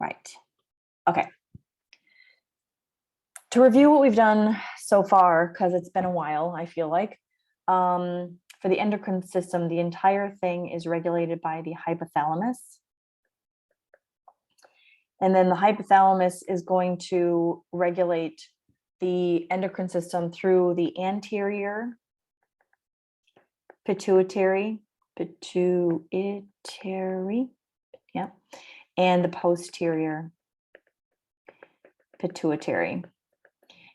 Right. Okay. To review what we've done so far, because it's been a while, I feel like, for the endocrine system, the entire thing is regulated by the hypothalamus. And then the hypothalamus is going to regulate the endocrine system through the anterior pituitary, yeah, and the posterior pituitary.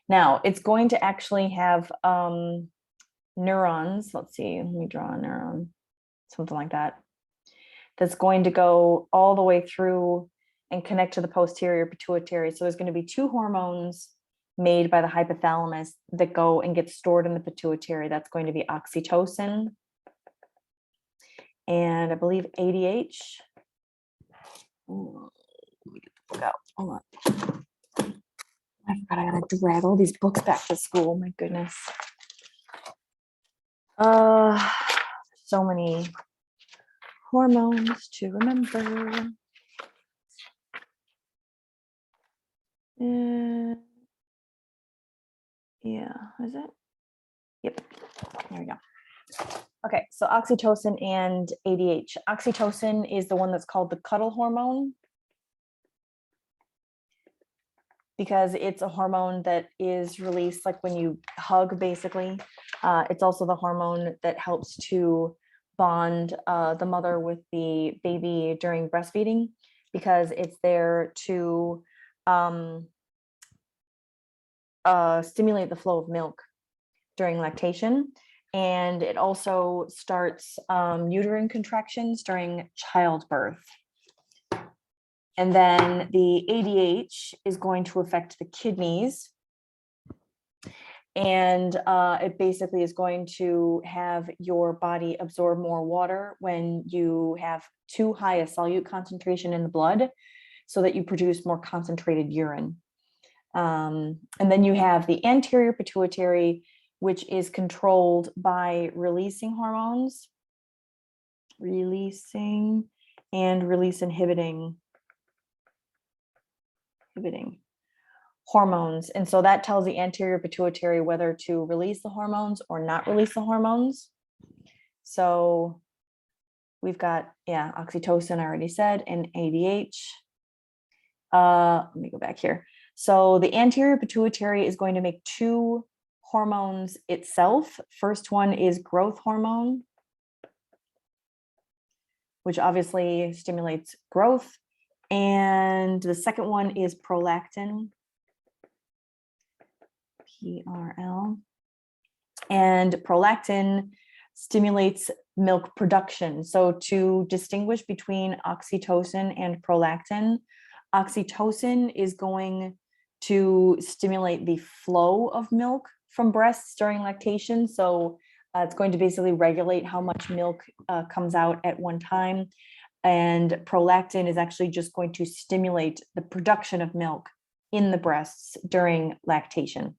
Now, it's going to actually have neurons. Let's see, let me draw a neuron, something like that. That's going to go all the way through and connect to the posterior pituitary. So there's going to be two hormones made by the hypothalamus that go and get stored in the pituitary. That's going to be oxytocin and I believe ADH. Ooh, let me get the book out. Hold on. I forgot I gotta drag all these books back to school. My goodness. So many hormones to remember. Yeah, is it? Yep, there we go. Okay, so oxytocin and ADH. Oxytocin is the one that's called the cuddle hormone because it's a hormone that is released like when you hug, basically. It's also the hormone that helps to bond the mother with the baby during breastfeeding because it's there to stimulate the flow of milk during lactation. And it also starts uterine contractions during childbirth. And then the ADH is going to affect the kidneys. And it basically is going to have your body absorb more water when you have too high a solute concentration in the blood so that you produce more concentrated urine. And then you have the anterior pituitary, which is controlled by releasing hormones, releasing and release inhibiting hormones. And so that tells the anterior pituitary whether to release the hormones or not release the hormones. So we've got, yeah, oxytocin, I already said, and ADH. Let me go back here. So the anterior pituitary is going to make two hormones itself. First one is growth hormone, which obviously stimulates growth. And the second one is prolactin, PRL. And prolactin stimulates milk production. So to distinguish between oxytocin and prolactin, oxytocin is going to stimulate the flow of milk from breasts during lactation. So it's going to basically regulate how much milk comes out at one time. And prolactin is actually just going to stimulate the production of milk in the breasts during lactation.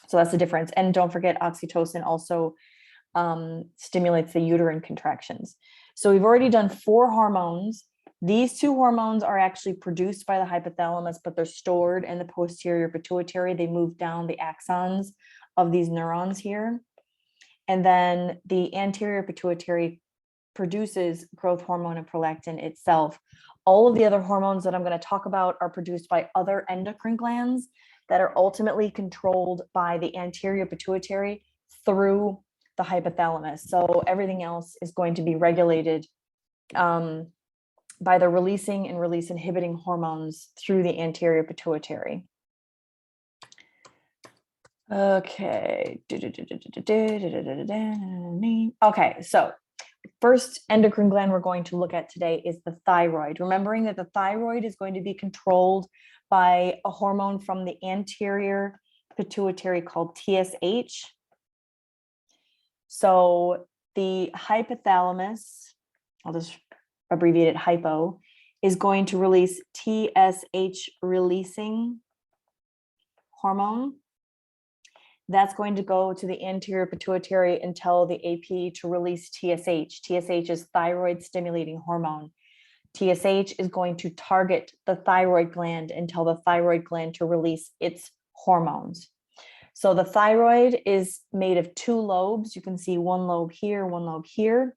So that's the difference. And don't forget, oxytocin also stimulates the uterine contractions. So we've already done 4 hormones. These 2 hormones are actually produced by the hypothalamus, but they're stored in the posterior pituitary. They move down the axons of these neurons here. And then the anterior pituitary produces growth hormone and prolactin itself. All of the other hormones that I'm going to talk about are produced by other endocrine glands that are ultimately controlled by the anterior pituitary through the hypothalamus. So everything else is going to be regulated by the releasing and release inhibiting hormones through the anterior pituitary. Okay. Okay, so first endocrine gland we're going to look at today is the thyroid. Remembering that the thyroid is going to be controlled by a hormone from the anterior pituitary called TSH. So the hypothalamus, I'll just abbreviate it hypo, is going to release TSH releasing hormone. That's going to go to the anterior pituitary and tell the AP to release TSH. TSH is thyroid stimulating hormone. TSH is going to target the thyroid gland and tell the thyroid gland to release its hormones. So the thyroid is made of two lobes. You can see one lobe here, one lobe here,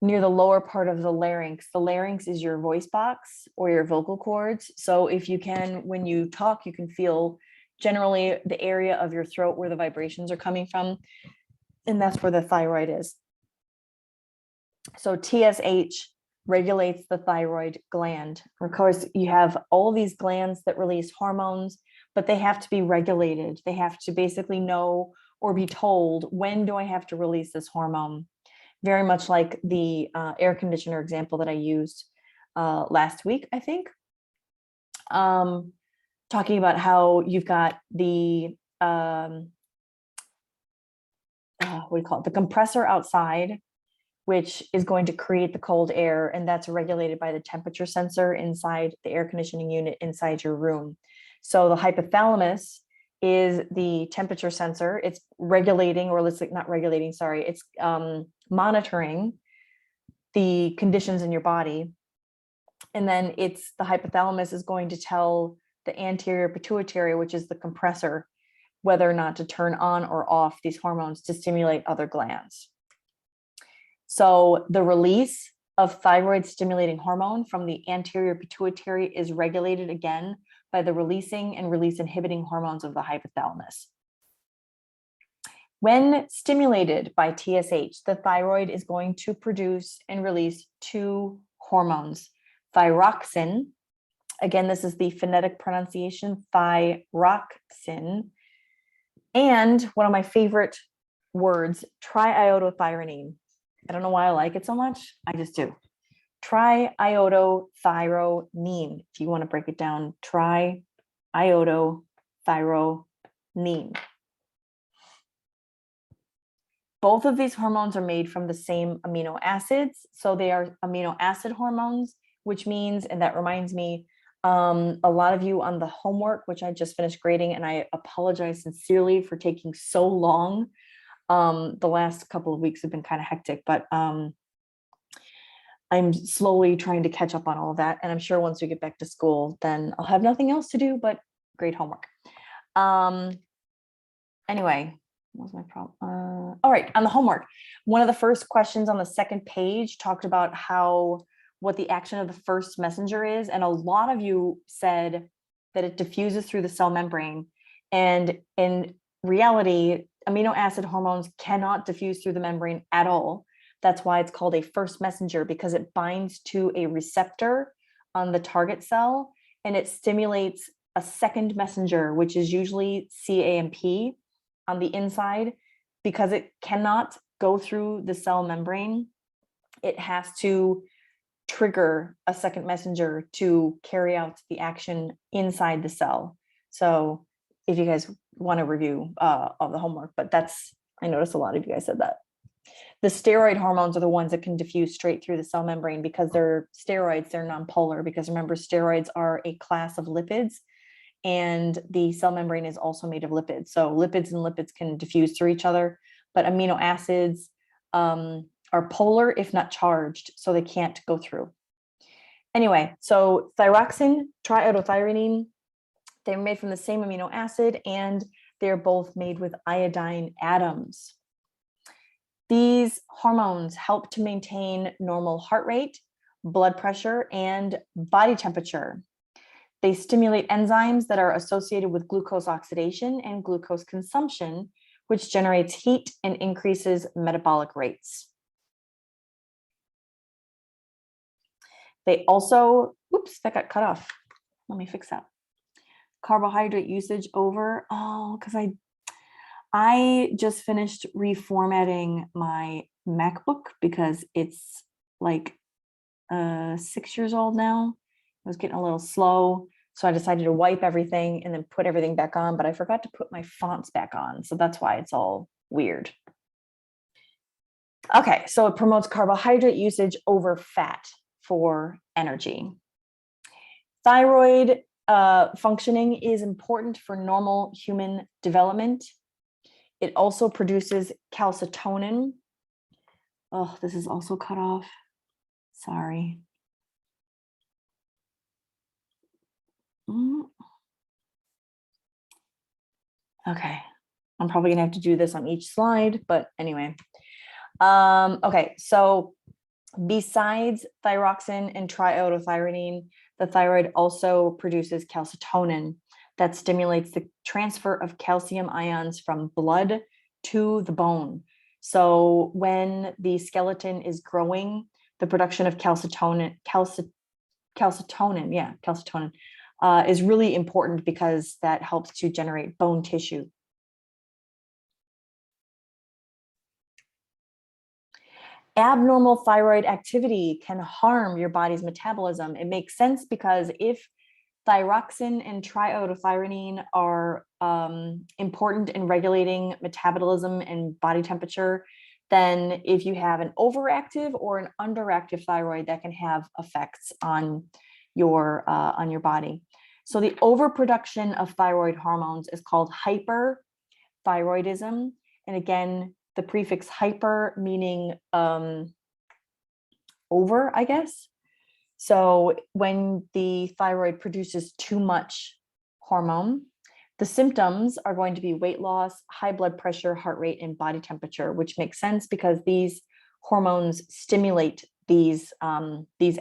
near the lower part of the larynx. The larynx is your voice box or your vocal cords. So if you can, when you talk, you can feel generally the area of your throat where the vibrations are coming from. And that's where the thyroid is. So TSH regulates the thyroid gland. Of course, you have all these glands that release hormones, but they have to be regulated. They have to basically know or be told, when do I have to release this hormone? Very much like the air conditioner example that I used last week, I think. Talking about how you've got the, what do you call it? The compressor outside, which is going to create the cold air, and that's regulated by the temperature sensor inside the air conditioning unit inside your room. So the hypothalamus is the temperature sensor. It's regulating, or let's not regulating, sorry, it's monitoring the conditions in your body. And then it's the hypothalamus is going to tell the anterior pituitary, which is the compressor, whether or not to turn on or off these hormones to stimulate other glands. So the release of thyroid stimulating hormone from the anterior pituitary is regulated again by the releasing and release inhibiting hormones of the hypothalamus. When stimulated by TSH, the thyroid is going to produce and release two hormones, thyroxin. Again, this is the phonetic pronunciation, thyroxin. And one of my favorite words, triiodothyronine. I don't know why I like it so much. I just do. Triiodothyronine. If you want to break it down, triiodothyronine. Both of these hormones are made from the same amino acids. So they are amino acid hormones, which means, and that reminds me, a lot of you on the homework, which I just finished grading, and I apologize sincerely for taking so long. The last couple of weeks have been kind of hectic, but I'm slowly trying to catch up on all of that. And I'm sure once we get back to school, then I'll have nothing else to do but grade homework. Anyway, what was my problem? All right, on the homework, one of the first questions on the second page talked about what the action of the first messenger is. And a lot of you said that it diffuses through the cell membrane. And in reality, amino acid hormones cannot diffuse through the membrane at all. That's why it's called a first messenger, because it binds to a receptor on the target cell and it stimulates a second messenger, which is usually CAMP on the inside. Because it cannot go through the cell membrane, it has to trigger a second messenger to carry out the action inside the cell. So if you guys want to review of the homework, but I noticed a lot of you guys said that. The steroid hormones are the ones that can diffuse straight through the cell membrane because they're steroids, they're nonpolar, because remember, steroids are a class of lipids and the cell membrane is also made of lipids. So lipids and lipids can diffuse through each other, but amino acids are polar, if not charged, so they can't go through. Anyway, so thyroxin, triiodothyronine, they're made from the same amino acid and they're both made with iodine atoms. These hormones help to maintain normal heart rate, blood pressure, and body temperature. They stimulate enzymes that are associated with glucose oxidation and glucose consumption, which generates heat and increases metabolic rates. They also, oops, that got cut off. Let me fix that. Carbohydrate usage over, because I just finished reformatting my MacBook because it's like 6 years old now. It was getting a little slow. So I decided to wipe everything and then put everything back on, but I forgot to put my fonts back on. So that's why it's all weird. Okay, so it promotes carbohydrate usage over fat for energy. Thyroid functioning is important for normal human development. It also produces calcitonin. Oh, this is also cut off. Sorry. Okay, I'm probably gonna have to do this on each slide, but anyway. Okay, so besides thyroxine and triiodothyronine, the thyroid also produces calcitonin that stimulates the transfer of calcium ions from blood to the bone. So when the skeleton is growing, the production of calcitonin is really important because that helps to generate bone tissue. Abnormal thyroid activity can harm your body's metabolism. It makes sense because if thyroxine and triiodothyronine are important in regulating metabolism and body temperature, then if you have an overactive or an underactive thyroid, that can have effects on your body. So the overproduction of thyroid hormones is called hyperthyroidism. And again, the prefix hyper meaning over, I guess. So when the thyroid produces too much hormone, the symptoms are going to be weight loss, high blood pressure, heart rate, and body temperature, which makes sense because these hormones stimulate these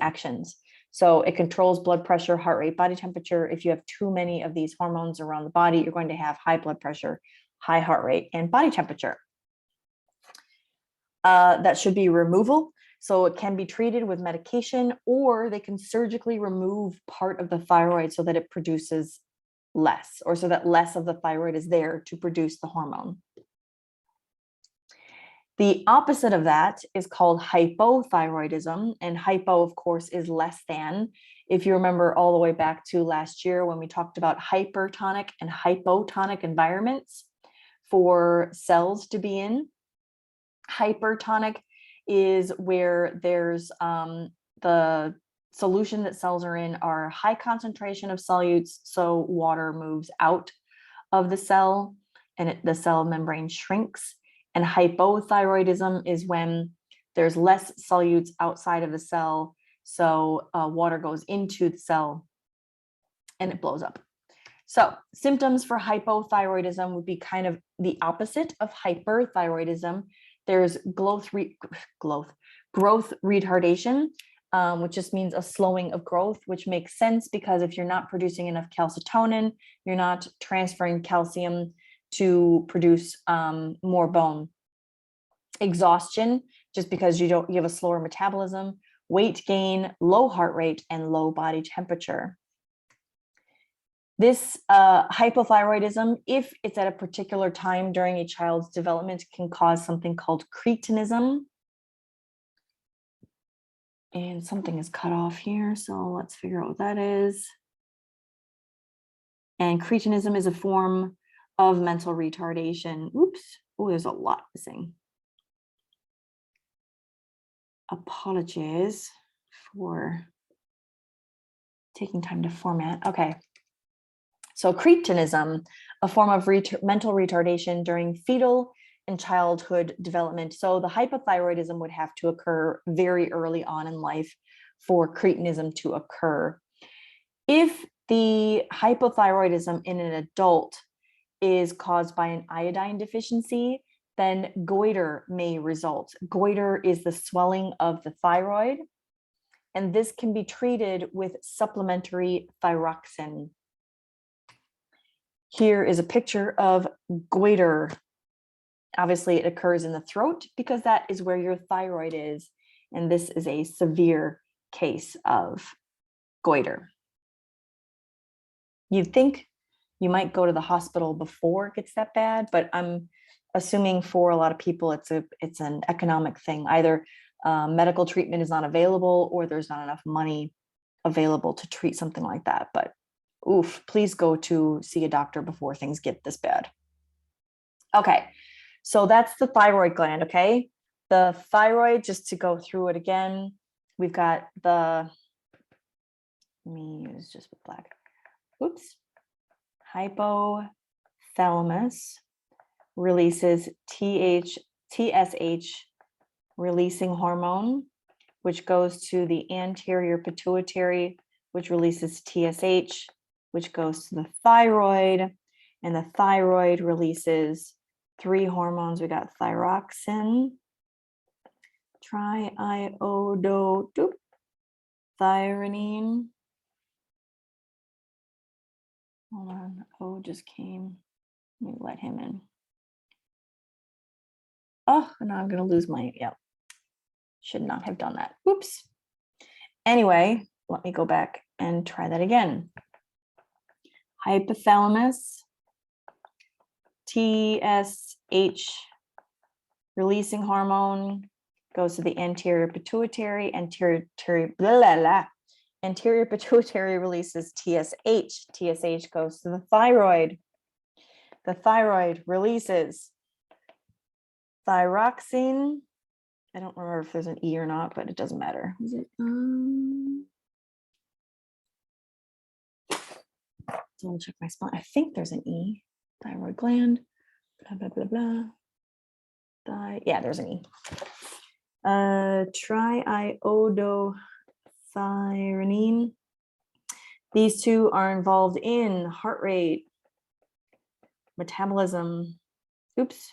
actions. So it controls blood pressure, heart rate, body temperature. If you have too many of these hormones around the body, you're going to have high blood pressure, high heart rate, and body temperature. That should be removal. So it can be treated with medication, or they can surgically remove part of the thyroid so that it produces less, or so that less of the thyroid is there to produce the hormone. The opposite of that is called hypothyroidism, and hypo, of course, is less than. If you remember all the way back to last year when we talked about hypertonic and hypotonic environments for cells to be in, hypertonic is where there's the solution that cells are in are high concentration of solutes, so water moves out of the cell and the cell membrane shrinks. And hypothyroidism is when there's less solutes outside of the cell, so water goes into the cell and it blows up. So symptoms for hypothyroidism would be kind of the opposite of hyperthyroidism. There's growth retardation, which just means a slowing of growth, which makes sense because if you're not producing enough calcitonin, you're not transferring calcium to produce more bone. Exhaustion, just because you have a slower metabolism. Weight gain, low heart rate, and low body temperature. This hypothyroidism, if it's at a particular time during a child's development, can cause something called cretinism. And something is cut off here, so let's figure out what that is. And cretinism is a form of mental retardation. Oops, oh, there's a lot missing. Apologies for taking time to format. Okay. So cretinism, a form of mental retardation during fetal and childhood development. So the hypothyroidism would have to occur very early on in life for cretinism to occur. If the hypothyroidism in an adult is caused by an iodine deficiency, then goiter may result. Goiter is the swelling of the thyroid, and this can be treated with supplementary thyroxine. Here is a picture of goiter. Obviously, it occurs in the throat because that is where your thyroid is. And this is a severe case of goiter. You'd think you might go to the hospital before it gets that bad, but I'm assuming for a lot of people, it's an economic thing. Either medical treatment is not available or there's not enough money available to treat something like that. But oof, please go to see a doctor before things get this bad. Okay, so that's the thyroid gland, okay? The thyroid, just to go through it again, we've got the, let me use just with black, oops, hypothalamus releases TSH releasing hormone, which goes to the anterior pituitary, which releases TSH, which goes to the thyroid, and the thyroid releases 3 hormones. We got thyroxine, thyrine. Hold on, O just came. Let me let him in. Oh, now I'm going to lose my, yep. Should not have done that. Oops. Anyway, let me go back and try that again. Hypothalamus, TSH releasing hormone goes to the anterior pituitary. Anterior pituitary releases TSH. TSH goes to the thyroid. The thyroid releases thyroxine. I don't remember if there's an E or not, but it doesn't matter. Is it? So I'll check my spine. I think there's an E. Thyroid gland. Blah blah blah blah. Yeah, there's an E. Triiodothyronine. These two are involved in heart rate, metabolism. Oops,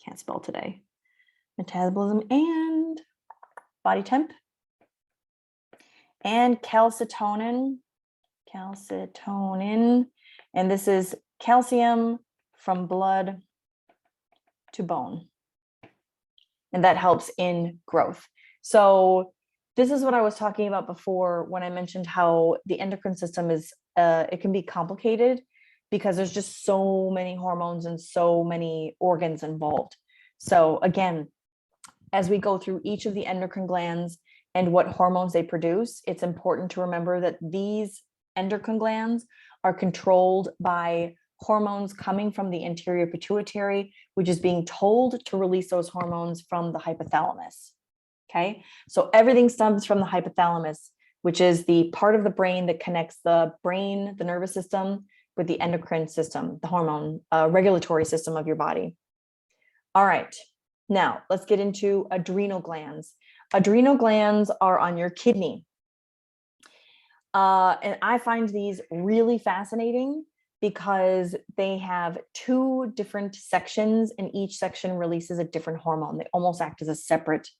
can't spell today. Metabolism and body temp. And calcitonin. And this is calcium from blood to bone. And that helps in growth. So this is what I was talking about before when I mentioned how the endocrine system is, it can be complicated because there's just so many hormones and so many organs involved. So again, as we go through each of the endocrine glands and what hormones they produce, it's important to remember that these endocrine glands are controlled by hormones coming from the anterior pituitary, which is being told to release those hormones from the hypothalamus. Okay, so everything stems from the hypothalamus, which is the part of the brain that connects the brain, the nervous system, with the endocrine system, the hormone regulatory system of your body. All right, now let's get into adrenal glands. Adrenal glands are on your kidney. And I find these really fascinating because they have 2 different sections and each section releases a different hormone. They almost act as a separate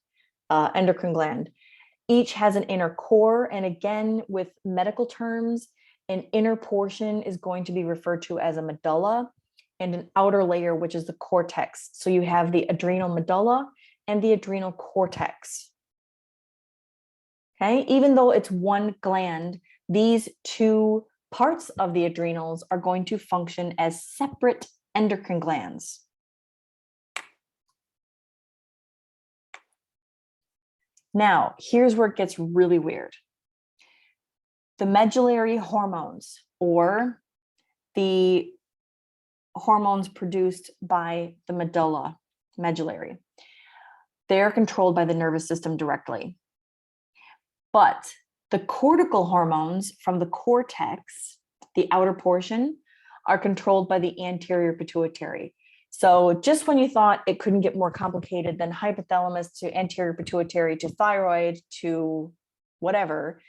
endocrine gland. Each has an inner core. And again, with medical terms, an inner portion is going to be referred to as a medulla and an outer layer, which is the cortex. So you have the adrenal medulla and the adrenal cortex. Okay, even though it's one gland, these 2 parts of the adrenals are going to function as separate endocrine glands. Now, here's where it gets really weird. The medullary hormones, or the hormones produced by the medulla, medullary, they're controlled by the nervous system directly. But the cortical hormones from the cortex, the outer portion, are controlled by the anterior pituitary. So just when you thought it couldn't get more complicated than hypothalamus to anterior pituitary to thyroid to whatever,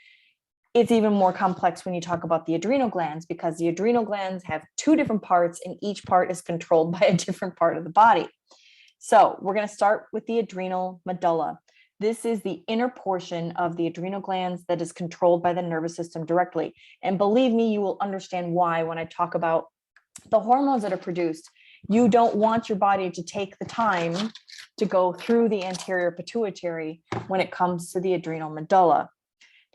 it's even more complex when you talk about the adrenal glands, because the adrenal glands have 2 different parts and each part is controlled by a different part of the body. So we're going to start with the adrenal medulla. This is the inner portion of the adrenal glands that is controlled by the nervous system directly. And believe me, you will understand why when I talk about the hormones that are produced. You don't want your body to take the time to go through the anterior pituitary when it comes to the adrenal medulla.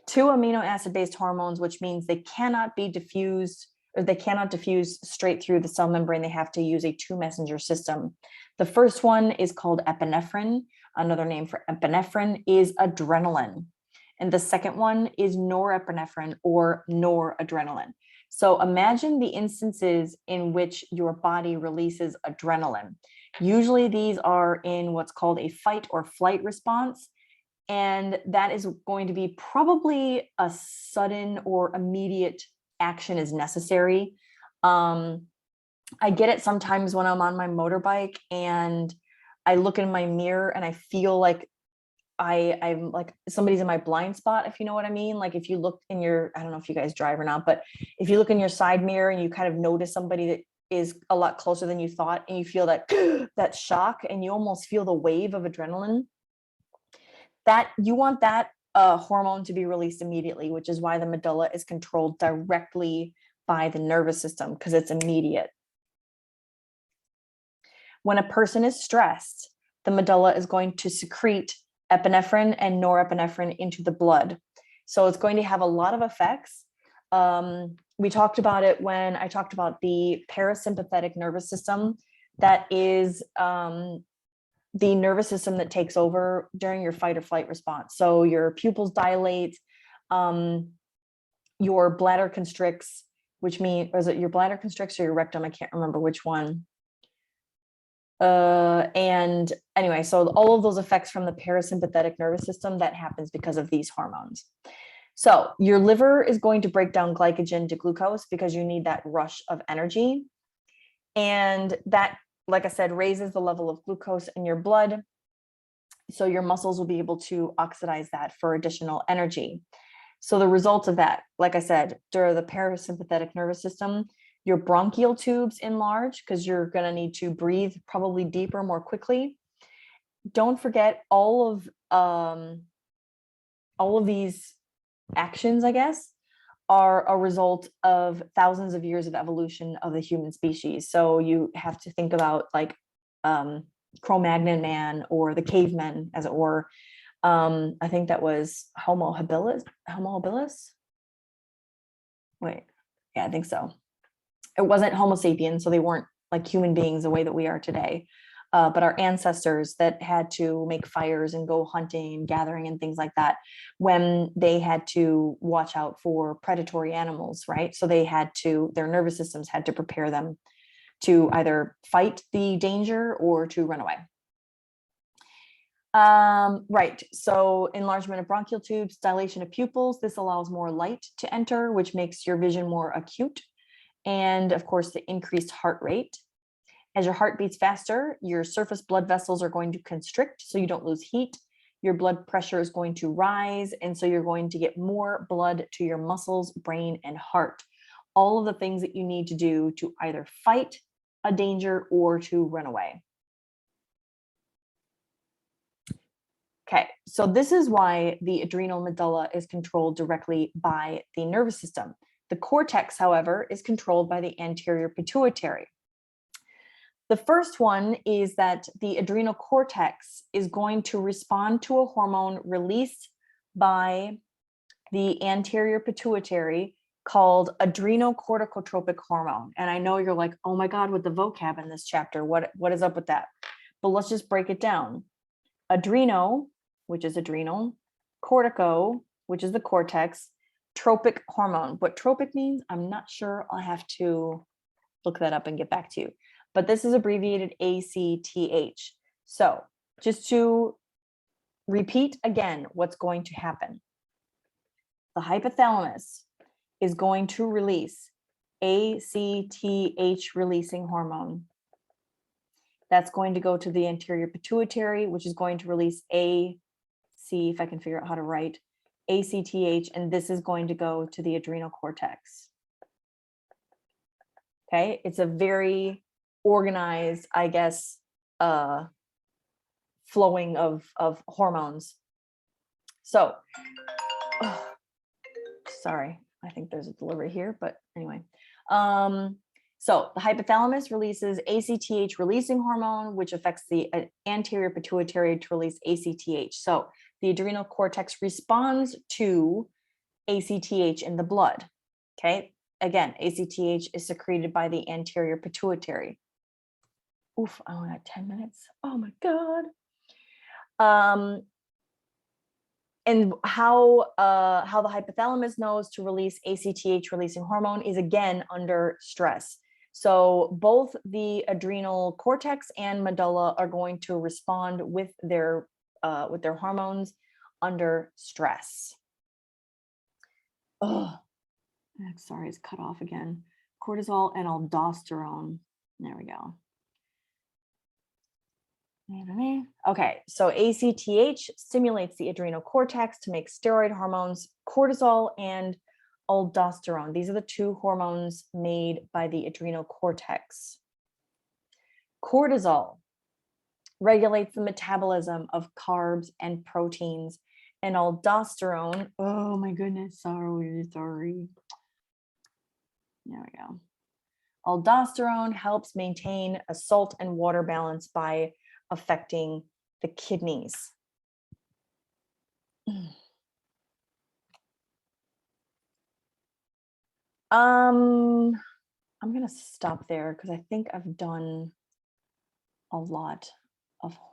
2 amino acid based hormones, which means they cannot be diffused, or they cannot diffuse straight through the cell membrane. They have to use a 2 messenger system. The first one is called epinephrine. Another name for epinephrine is adrenaline. And the second one is norepinephrine or noradrenaline. So imagine the instances in which your body releases adrenaline. Usually these are in what's called a fight or flight response. And that is going to be probably a sudden or immediate action is necessary. I get it sometimes when I'm on my motorbike and I look in my mirror and I feel like I'm like, somebody's in my blind spot, if you know what I mean. Like if you look in your, I don't know if you guys drive or not, but if you look in your side mirror and you kind of notice somebody that is a lot closer than you thought, and you feel that that shock, and you almost feel the wave of adrenaline, that you want that hormone to be released immediately, which is why the medulla is controlled directly by the nervous system, because it's immediate. When a person is stressed, the medulla is going to secrete epinephrine and norepinephrine into the blood. So it's going to have a lot of effects. We talked about it when I talked about the parasympathetic nervous system. That is the nervous system that takes over during your fight or flight response. So your pupils dilate, your bladder constricts, which means, or is it your bladder constricts or your rectum? I can't remember which one. And anyway, so all of those effects from the parasympathetic nervous system, that happens because of these hormones. So your liver is going to break down glycogen to glucose because you need that rush of energy. And that, like I said, raises the level of glucose in your blood. So your muscles will be able to oxidize that for additional energy. So the result of that, like I said, during the parasympathetic nervous system, your bronchial tubes enlarge because you're going to need to breathe probably deeper, more quickly. Don't forget all of these actions, I guess, are a result of thousands of years of evolution of the human species. So you have to think about like Cro-Magnon man, or the cavemen, as it were. I think that was Homo habilis. Wait, yeah, I think so. It wasn't Homo sapiens, so they weren't like human beings the way that we are today. But our ancestors that had to make fires and go hunting, gathering, and things like that, when they had to watch out for predatory animals, right? So they had to, their nervous systems had to prepare them to either fight the danger or to run away. Right, so enlargement of bronchial tubes, dilation of pupils. This allows more light to enter, which makes your vision more acute. And of course, the increased heart rate. As your heart beats faster, your surface blood vessels are going to constrict so you don't lose heat. Your blood pressure is going to rise, and so you're going to get more blood to your muscles, brain, and heart. All of the things that you need to do to either fight a danger or to run away. Okay, so this is why the adrenal medulla is controlled directly by the nervous system. The cortex, however, is controlled by the anterior pituitary. The first one is that the adrenal cortex is going to respond to a hormone released by the anterior pituitary called Adrenocorticotropic Hormone. And I know you're like, oh my God, with the vocab in this chapter, what is up with that? But let's just break it down. Adreno, which is adrenal, cortico, which is the cortex, tropic hormone. What tropic means, I'm not sure. I'll have to look that up and get back to you. But this is abbreviated ACTH. So just to repeat again, what's going to happen. The hypothalamus is going to release ACTH releasing hormone. That's going to go to the anterior pituitary, which is going to release if I can figure out how to write ACTH, and this is going to go to the adrenal cortex. Okay, it's a very organized, I guess, flowing of hormones. So, sorry, I think there's a delivery here, but anyway. So the hypothalamus releases ACTH releasing hormone, which affects the anterior pituitary to release ACTH. So the adrenal cortex responds to ACTH in the blood. Okay, again, ACTH is secreted by the anterior pituitary. Oof, I only got 10 minutes. Oh my God. And how the hypothalamus knows to release ACTH releasing hormone is again under stress. So both the adrenal cortex and medulla are going to respond with their hormones under stress. Oh, sorry, it's cut off again. Cortisol and aldosterone. There we go. Okay, so ACTH stimulates the adrenal cortex to make steroid hormones, cortisol and aldosterone. These are the two hormones made by the adrenal cortex. Cortisol regulates the metabolism of carbs and proteins, and aldosterone, oh my goodness, sorry. There we go. Aldosterone helps maintain a salt and water balance by affecting the kidneys. I'm going to stop there because I think I've done a lot of hormones.